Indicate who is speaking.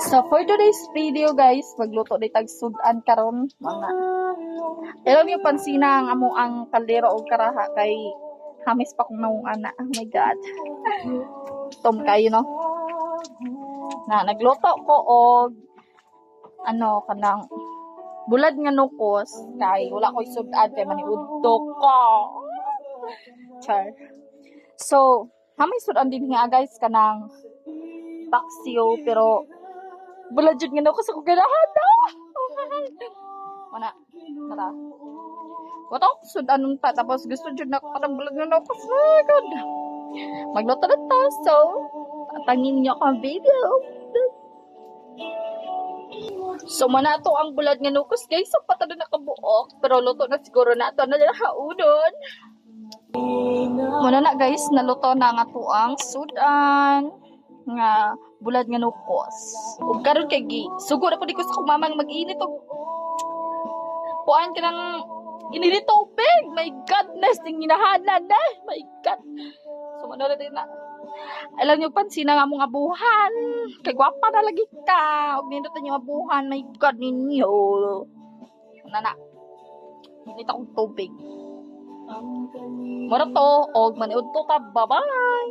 Speaker 1: So for today's video guys, magluto di tag sudan karon mga. Alam niyo pansina ang amo ang kaldero og karaha kay hamis pa kong naong ana. Oh my god. Tom kayo no. Na nagluto ko og kanang bulad nga nukos kay wala ko'y sudan kay maniudto ko. Char. So, hamay sudan din nga guys kanang paksiw pero bulad jud nga nukos ako ganahan na. Mana tara. Wato sudan nun pa tapos gusto jud na kanang bulad nga nukos. Oh god. Magluto na ta. So, tangin niyo ang video. So, mana to ang bulad nga nukos guys. So, patado na kabuok. Pero luto na siguro na ito. Na nila haudon. Muna na guys. Naluto na nga to ang sudan. Nga bulad nga nukos. Ug karon kay gi. Sugo na po di ko sa kumamang mag-init. Puan ka ng inilito tubig. My godness. Ting hinahanan na. My god. So, mana na din na. Alam niyo pansin nga mong abuhan. Kay gwapa na lagi ka. Og nindutan yung abuhan. My God ninyo. Nana. Nita kong tubig. Mara to. Og maniud to ta. Bye-bye.